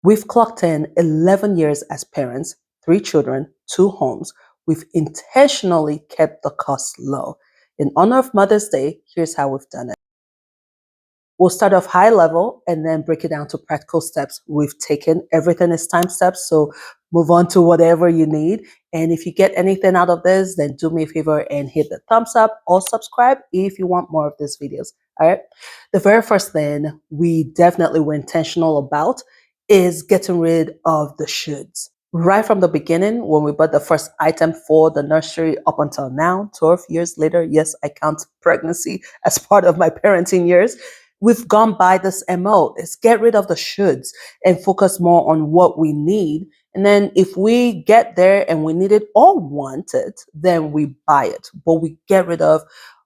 We've clocked in 11 years as parents, 3 children, 2 homes. We've intentionally kept the costs low. In honor of Mother's Day, here's how we've done it. We'll start off high level and then break it down to practical steps. We've taken everything as time steps, so move on to whatever you need. And if you get anything out of this, then do me a favor and hit the thumbs up or subscribe if you want more of these videos. All right. The very first thing we definitely were intentional about is getting rid of the shoulds. Right from the beginning, when we bought the first item for the nursery up until now, 12 years later, yes, I count pregnancy as part of my parenting years. We've gone by this MO. Is get rid of the shoulds and focus more on what we need. And then if we get there and we need it or want it, then we buy it. But we get rid of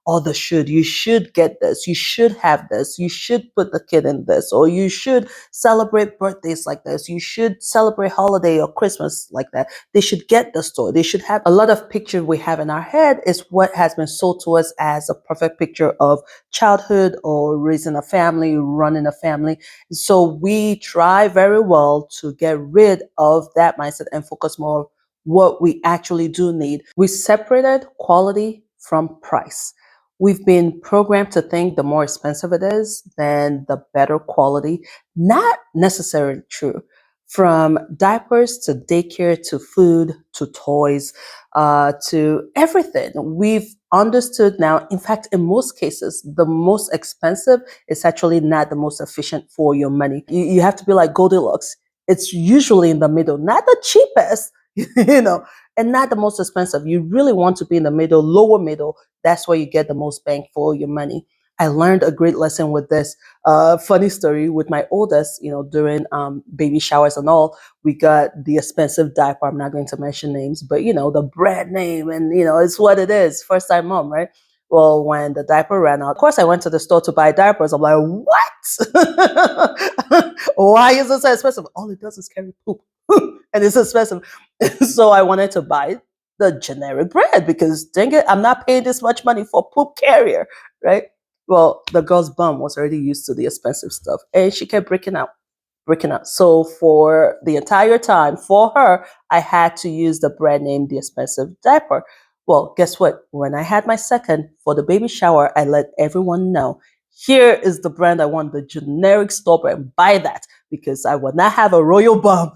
all the should. You should get this. You should have this. You should put the kid in this. Or you should celebrate birthdays like this. You should celebrate holiday or Christmas like that. They should get the store. They should have a lot of pictures we have in our head is what has been sold to us as a perfect picture of childhood or raising a family, running a family. So we try very well to get rid of that mindset and focus more on what we actually do need. We separated quality from price. We've been programmed to think the more expensive it is, then the better quality. Not necessarily true. From diapers to daycare to food to toys to everything, we've understood now. In fact, in most cases, the most expensive is actually not the most efficient for your money. You have to be like Goldilocks. It's usually in the middle, not the cheapest, you know, and not the most expensive. You really want to be in the middle, lower middle. That's where you get the most bang for your money. I learned a great lesson with this. Funny story with my oldest, during baby showers and all, we got the expensive diaper. I'm not going to mention names, but the brand name, and it's what it is. First time mom, right? Well, when the diaper ran out, of course, I went to the store to buy diapers. I'm like, what? Why is it so expensive? All it does is carry poop, and it's expensive. So I wanted to buy the generic brand because dang it, I'm not paying this much money for poop carrier, right? Well, the girl's bum was already used to the expensive stuff and she kept breaking out, breaking out. So for the entire time for her, I had to use the brand name, the expensive diaper. Well, guess what? When I had my second for the baby shower, I let everyone know here is the brand I want, the generic store brand. Buy that because I will not have a royal bum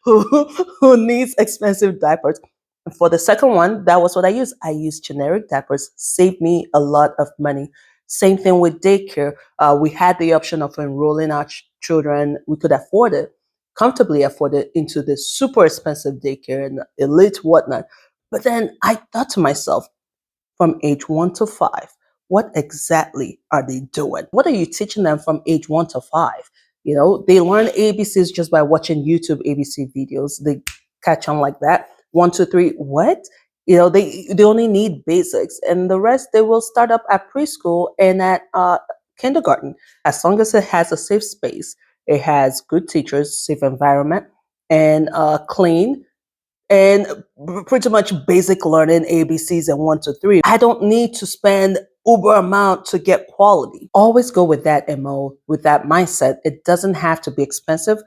who needs expensive diapers. And for the second one, that was what I used. I used generic diapers, saved me a lot of money. Same thing with daycare. We had the option of enrolling our children. We could afford it, comfortably afford it, into this super expensive daycare and elite whatnot. But then I thought to myself, from age 1 to 5, what exactly are they doing? What are you teaching them from age 1 to 5? They learn ABCs just by watching YouTube ABC videos. They catch on like that. 1, 2, 3, what? They only need basics, and the rest they will start up at preschool and at kindergarten. As long as it has a safe space, it has good teachers, safe environment, and clean and pretty much basic learning ABCs and 1, 2, 3. I don't need to spend uber amount to get quality. Always go with that MO, with that mindset. It doesn't have to be expensive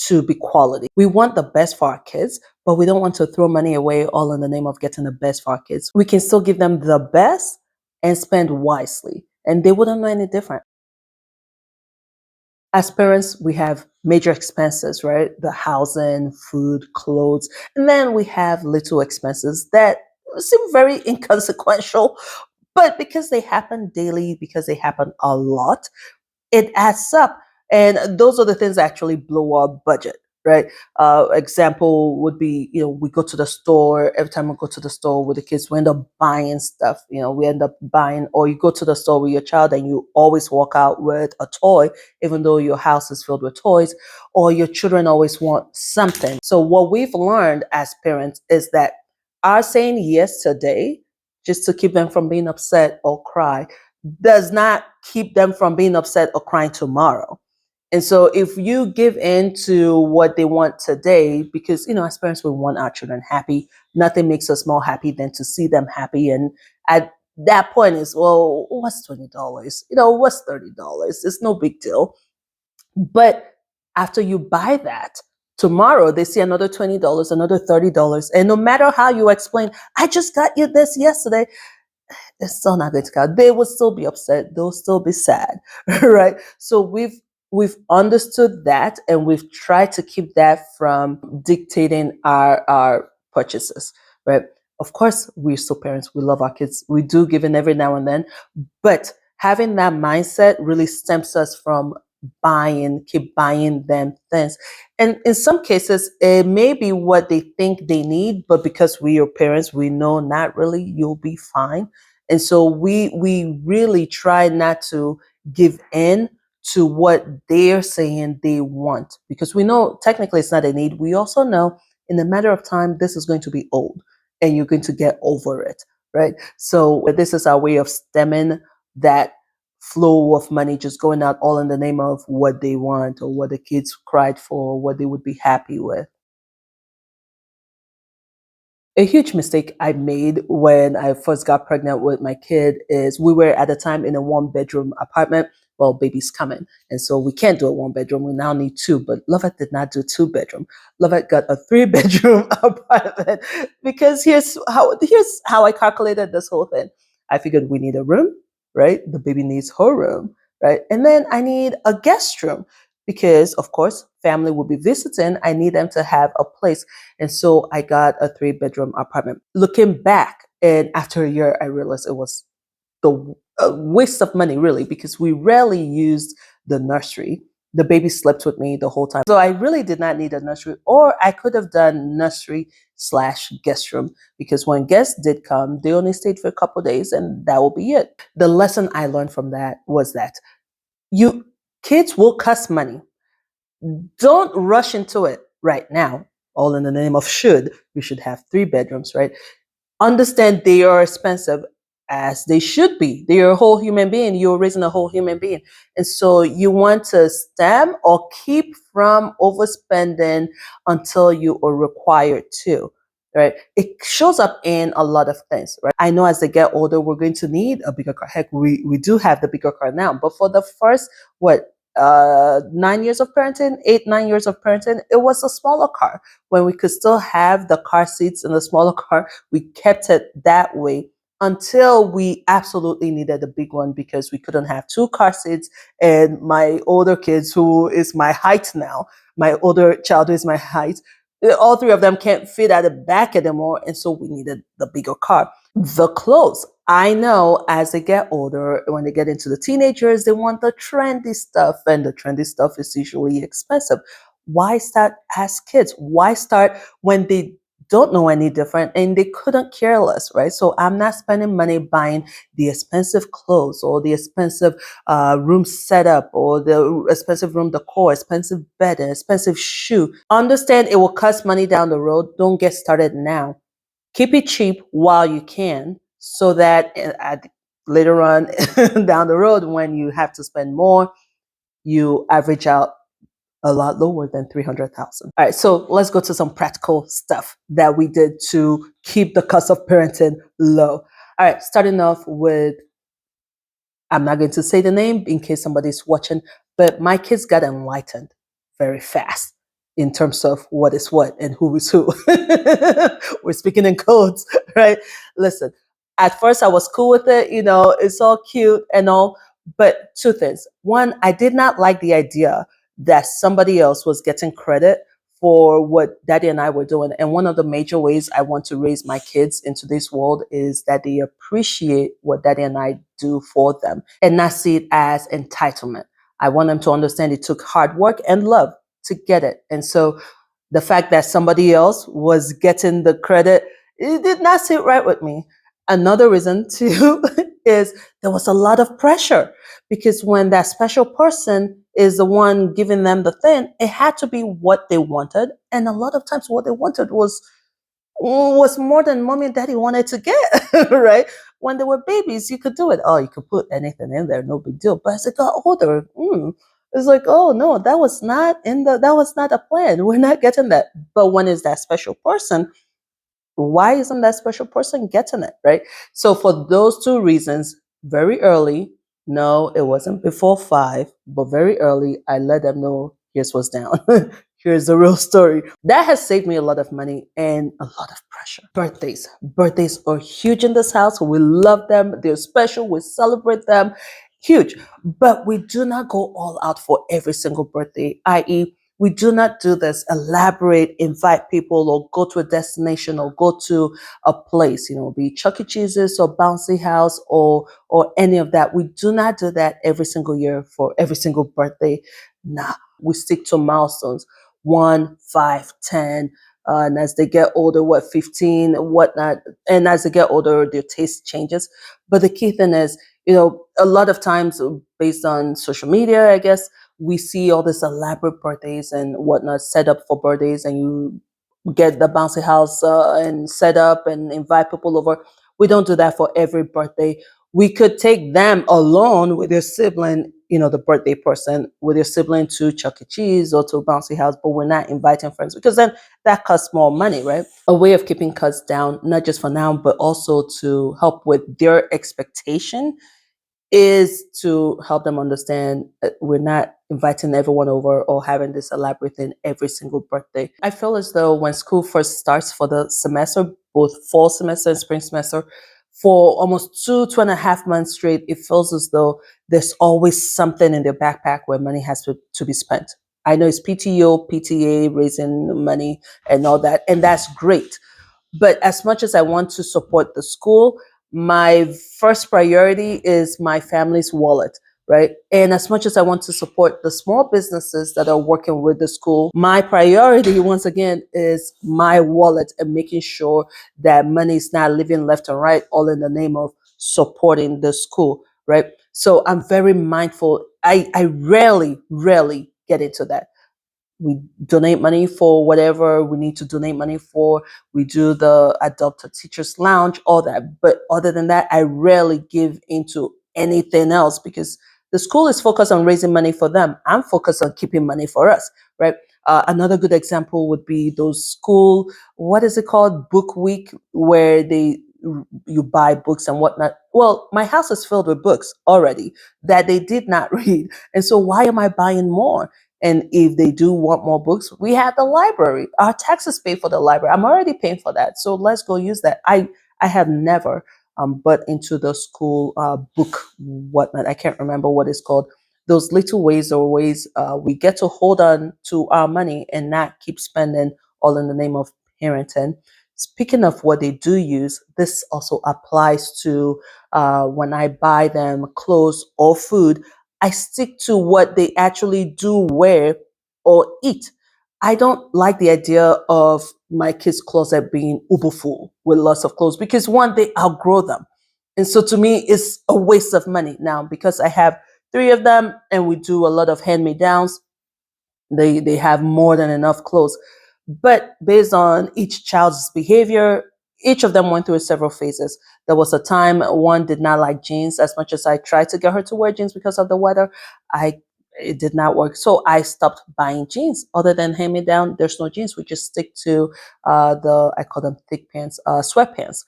to be quality. We want the best for our kids, but we don't want to throw money away all in the name of getting the best for our kids. We can still give them the best and spend wisely, and they wouldn't know any different. As parents, we have major expenses, right? The housing, food, clothes, and then we have little expenses that seem very inconsequential, but because they happen daily, because they happen a lot, it adds up. And those are the things that actually blow our budget, right? Example would be, we go to the store. Every time we go to the store with the kids, we end up buying stuff. We end up buying, or you go to the store with your child and you always walk out with a toy, even though your house is filled with toys, or your children always want something. So what we've learned as parents is that our saying yes today, just to keep them from being upset or cry, does not keep them from being upset or crying tomorrow. And so if you give in to what they want today, because, as parents, we want our children happy. Nothing makes us more happy than to see them happy. And at that point is, well, what's $20? What's $30? It's no big deal. But After you buy that, tomorrow they see another $20, another $30. And no matter how you explain, I just got you this yesterday, it's still not going to count. They will still be upset. They'll still be sad, right? So we've understood that, and we've tried to keep that from dictating our purchases, right? Of course, we're still parents. We love our kids. We do give in every now and then, but having that mindset really stems us from keep buying them things. And in some cases, it may be what they think they need, but because we are parents, we know not really, you'll be fine. And so we really try not to give in to what they're saying they want, because we know technically it's not a need. We also know in a matter of time this is going to be old and you're going to get over it, right? So this is our way of stemming that flow of money just going out all in the name of what they want or what the kids cried for, or what they would be happy with. A huge mistake I made when I first got pregnant with my kid is we were at the time in a one bedroom apartment. Well, baby's coming. And so we can't do a one bedroom. We now need two. But Lovett did not do two bedroom. Lovett got a three bedroom apartment because here's how I calculated this whole thing. I figured we need a room, right? The baby needs her room, right? And then I need a guest room because of course family will be visiting. I need them to have a place, and so I got a three-bedroom apartment. Looking back, and after a year, I realized it was the a waste of money, really, because we rarely used the nursery. The baby slept with me the whole time. So I really did not need a nursery, or I could have done nursery slash guest room, because when guests did come, they only stayed for a couple days and that will be it. The lesson I learned from that was that you kids will cost money. Don't rush into it right now, all in the name of should. We should have three bedrooms, right? Understand they are expensive, as they should be. They are a whole human being. You're raising a whole human being. And so you want to stem or keep from overspending until you are required to. Right? It shows up in a lot of things, right? I know as they get older, we're going to need a bigger car. Heck, we do have the bigger car now. But for the first, what, 9 years of parenting, 8, 9 years of parenting, it was a smaller car. When we could still have the car seats in the smaller car, we kept it that way until we absolutely needed a big one, because we couldn't have two car seats. And my older kids, who is my height now, my older child is my height, all three of them can't fit at the back anymore. And so we needed the bigger car. The clothes. I know as they get older, when they get into the teenagers, they want the trendy stuff, and the trendy stuff is usually expensive. Why start as kids? Why start when they don't know any different and they couldn't care less, right? So I'm not spending money buying the expensive clothes or the expensive room setup or the expensive room decor, expensive bed, and expensive shoe. Understand it will cost money down the road. Don't get started now. Keep it cheap while you can, so that later on down the road, when you have to spend more, you average out a lot lower than 300,000. All right, so let's go to some practical stuff that we did to keep the cost of parenting low. All right, starting off with, I'm not going to say the name in case somebody's watching, but my kids got enlightened very fast in terms of what is what and who is who. We're speaking in codes, right? Listen, at first I was cool with it, it's all cute and all, but two things. One, I did not like the idea that somebody else was getting credit for what daddy and I were doing. And one of the major ways I want to raise my kids into this world is that they appreciate what daddy and I do for them and not see it as entitlement. I want them to understand it took hard work and love to get it. And so the fact that somebody else was getting the credit, it did not sit right with me. Another reason too is there was a lot of pressure, because when that special person is the one giving them the thing, it had to be what they wanted. And a lot of times what they wanted was more than mommy and daddy wanted to get, right? When they were babies, you could do it. Oh, you could put anything in there, no big deal. But as they got older, it's like, oh no, that was not a plan. We're not getting that. But when it's that special person, why isn't that special person getting it, right? So for those two reasons, very early, no, it wasn't before 5, but very early, I let them know here's what's down. Here's the real story. That has saved me a lot of money and a lot of pressure. Birthdays. Birthdays are huge in this house. We love them. They're special. We celebrate them. Huge. But we do not go all out for every single birthday, i.e., we do not do this elaborate, invite people or go to a destination or go to a place, be Chuck E. Cheese's or Bouncy House or any of that. We do not do that every single year for every single birthday. Nah, we stick to milestones. 1, 5, 10. And as they get older, 15, whatnot. And as they get older, their taste changes. But the key thing is, a lot of times based on social media, I guess, we see all this elaborate birthdays and whatnot set up for birthdays, and you get the bouncy house and set up and invite people over. We don't do that for every birthday. We could take them alone with their sibling, the birthday person, with their sibling to Chuck E. Cheese or to Bouncy House, but we're not inviting friends because then that costs more money, right? A way of keeping costs down, not just for now, but also to help with their expectation is to help them understand we're not inviting everyone over or having this elaborate thing every single birthday. I feel as though when school first starts for the semester, both fall semester and spring semester, for almost 2.5 months straight, it feels as though there's always something in their backpack where money has to be spent. I know it's PTO, PTA, raising money and all that, and that's great. But as much as I want to support the school, my first priority is my family's wallet, right? And as much as I want to support the small businesses that are working with the school, my priority, once again, is my wallet and making sure that money is not living left and right, all in the name of supporting the school, right? So I'm very mindful. I rarely get into that. We donate money for whatever we need to donate money for. We do the adopted teachers lounge, all that. But other than that, I rarely give into anything else because the school is focused on raising money for them. I'm focused on keeping money for us, right? Another good example would be those school, what is it called? Book week, where you buy books and whatnot. Well, my house is filled with books already that they did not read. And so why am I buying more? And if they do want more books, we have the library. Our taxes pay for the library. I'm already paying for that. So let's go use that. I have never but into the school book, whatnot. I can't remember what it's called. Those little ways or ways we get to hold on to our money and not keep spending all in the name of parenting. Speaking of what they do use, this also applies to when I buy them clothes or food. I stick to what they actually do wear or eat. I don't like the idea of my kids' closet being uber full with lots of clothes because one, they outgrow them. And so to me, it's a waste of money. Now, because I have three of them and we do a lot of hand-me-downs, they have more than enough clothes. But based on each child's behavior, each of them went through several phases. There was a time one did not like jeans as much as I tried to get her to wear jeans because of the weather. I It did not work. So I stopped buying jeans. Other than hand me down, there's no jeans. We just stick to I call them thick pants, sweatpants.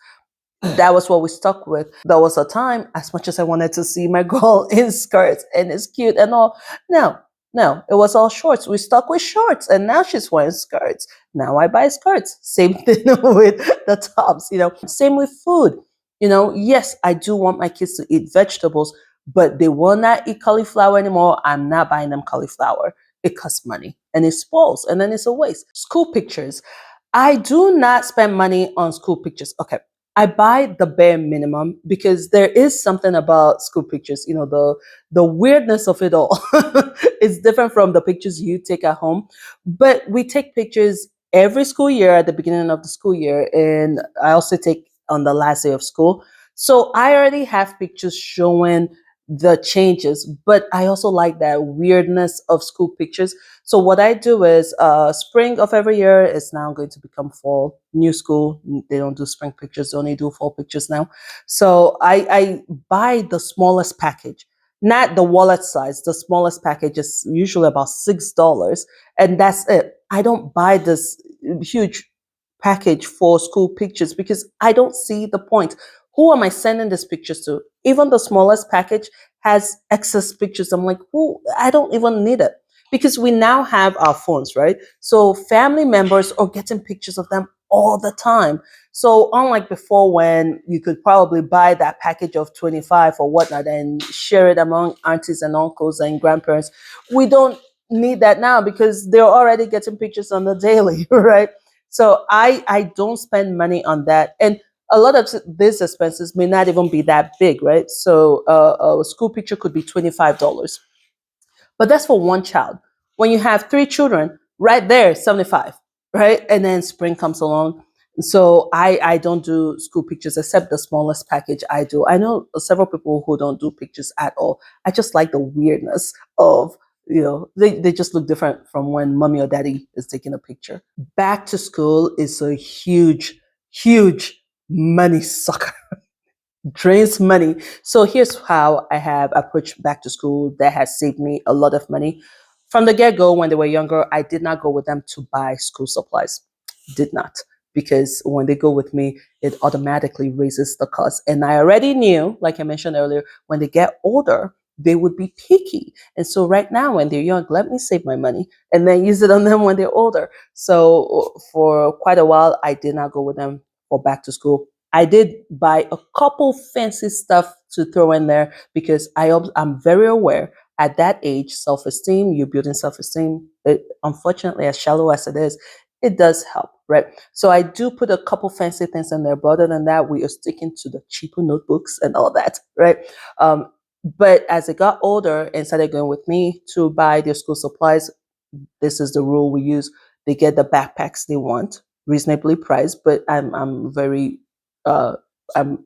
That was what we stuck with. There was a time, as much as I wanted to see my girl in skirts and it's cute and all, no, no, it was all shorts. We stuck with shorts and now she's wearing skirts. Now I buy skirts. Same thing with the tops, Same with food. Yes, I do want my kids to eat vegetables, but they will not eat cauliflower anymore. I'm not buying them cauliflower. It costs money and it spoils and then it's a waste. School pictures. I do not spend money on school pictures. Okay. I buy the bare minimum because there is something about school pictures, the weirdness of it all. It's different from the pictures you take at home. But we take pictures every school year at the beginning of the school year, and I also take on the last day of school. So I already have pictures showing the changes, but I also like that weirdness of school pictures. So what I do is spring of every year is now going to become fall. New school, they don't do spring pictures, they only do fall pictures now. So I buy the smallest package, not the wallet size. The smallest package is usually about $6, and that's it. I don't buy this huge package for school pictures because I don't see the point. Who am I sending these pictures to? Even the smallest package has excess pictures. I'm like, who? I don't even need it. because we now have our phones, right? So family members are getting pictures of them all the time. So unlike before, when you could probably buy that package of 25 or whatnot and share it among aunties and uncles and grandparents, we don't need that now because they're already getting pictures on the daily, right? So I don't spend money on that. And a lot of these expenses may not even be that big, right? So a school picture could be $25, but that's for one child. When you have three children, right there, 75, right? And then spring comes along. So I don't do school pictures except the smallest package I do. I know several people who don't do pictures at all. I just like the weirdness of, they just look different from when mommy or daddy is taking a picture. Back to school is a huge, huge money sucker. Drains money. So here's how I have approached back to school that has saved me a lot of money. From the get go, when they were younger, I did not go with them to buy school supplies. Did not. Because when they go with me, it automatically raises the cost. And I already knew, like I mentioned earlier, when they get older, they would be picky. And so right now, when they're young, let me save my money and then use it on them when they're older. So for quite a while, I did not go with them for back to school. I did buy a couple fancy stuff to throw in there because I'm very aware at that age, self-esteem, you're building self-esteem. Unfortunately, as shallow as it is, it does help, right? So I do put a couple fancy things in there, but other than that, we are sticking to the cheaper notebooks and all that, right? But as they got older and started going with me to buy their school supplies, this is the rule we use. They get the backpacks they want, reasonably priced, but I'm very uh I'm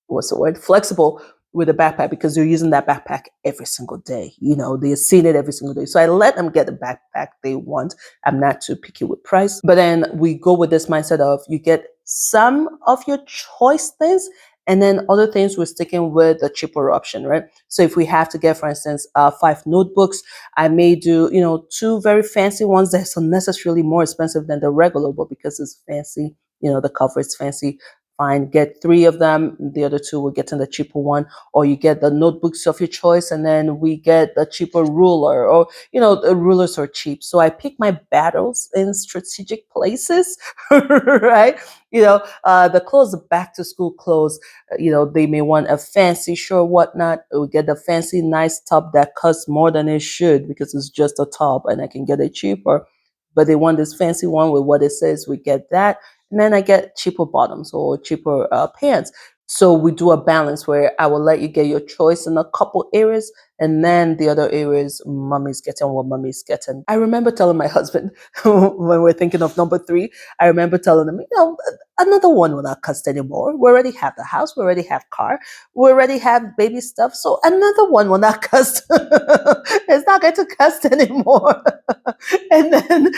what's the word, flexible with a backpack because they're using that backpack every single day. They're seeing it every single day. So I let them get the backpack they want. I'm not too picky with price. But then we go with this mindset of you get some of your choice things, and then other things we're sticking with the cheaper option, right? So if we have to get, for instance, 5 notebooks, I may do, two very fancy ones that's unnecessarily more expensive than the regular book because it's fancy. The cover is fancy. Fine, get 3 of them. The other 2 will get in the cheaper one, or you get the notebooks of your choice, and then we get the cheaper ruler, or the rulers are cheap. So I pick my battles in strategic places, right? The clothes, the back to school clothes. They may want a fancy shirt, whatnot. We get the fancy, nice top that costs more than it should because it's just a top, and I can get it cheaper. But they want this fancy one with what it says. We get that, and then I get cheaper bottoms or cheaper pants. So we do a balance where I will let you get your choice in a couple areas, and then the other areas, mommy's getting what mommy's getting. I remember telling my husband when we're thinking of number 3, I remember telling him, another one will not cost anymore. We already have the house, we already have car, we already have baby stuff, so another one will not cost. It's not going to cost anymore. And then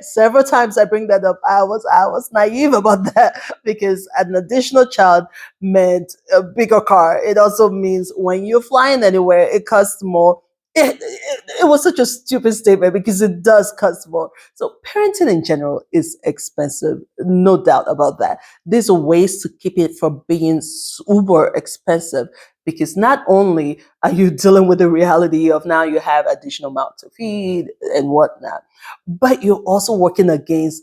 several times I bring that up. I was naive about that because an additional child meant a bigger car. It also means when you're flying anywhere, it costs more. It was such a stupid statement because it does cost more. So parenting in general is expensive, no doubt about that. There's ways to keep it from being uber expensive because not only are you dealing with the reality of now you have additional amount to feed and whatnot, but you're also working against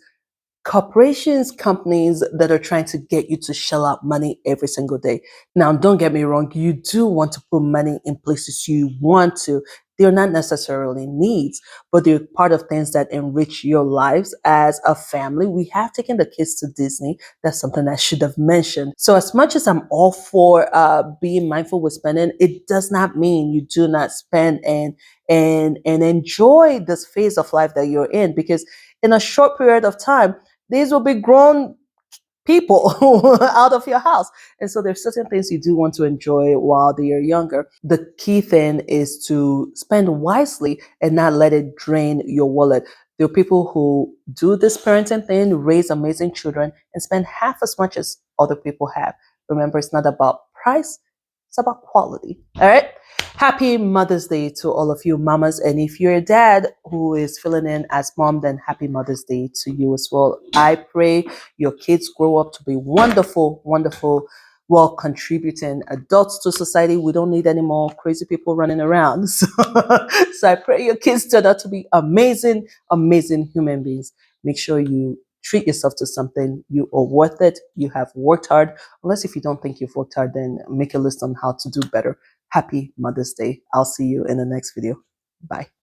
corporations, companies that are trying to get you to shell out money every single day. Now, don't get me wrong, you do want to put money in places you want to. They're not necessarily needs, but they're part of things that enrich your lives as a family. We have taken the kids to Disney. That's something I should have mentioned. So as much as I'm all for being mindful with spending, it does not mean you do not spend and enjoy this phase of life that you're in, because in a short period of time, these will be grown people out of your house. And so there's certain things you do want to enjoy while they are younger. The key thing is to spend wisely and not let it drain your wallet. There are people who do this parenting thing, raise amazing children, and spend half as much as other people have. Remember, it's not about price, it's about quality. All right. Happy Mother's Day to all of you mamas. And if you're a dad who is filling in as mom, then happy Mother's Day to you as well. I pray your kids grow up to be wonderful, wonderful while contributing adults to society. We don't need any more crazy people running around. So I pray your kids turn out to be amazing, amazing human beings. Make sure you treat yourself to something. You are worth it. You have worked hard. Unless if you don't think you've worked hard, then make a list on how to do better. Happy Mother's Day. I'll see you in the next video. Bye.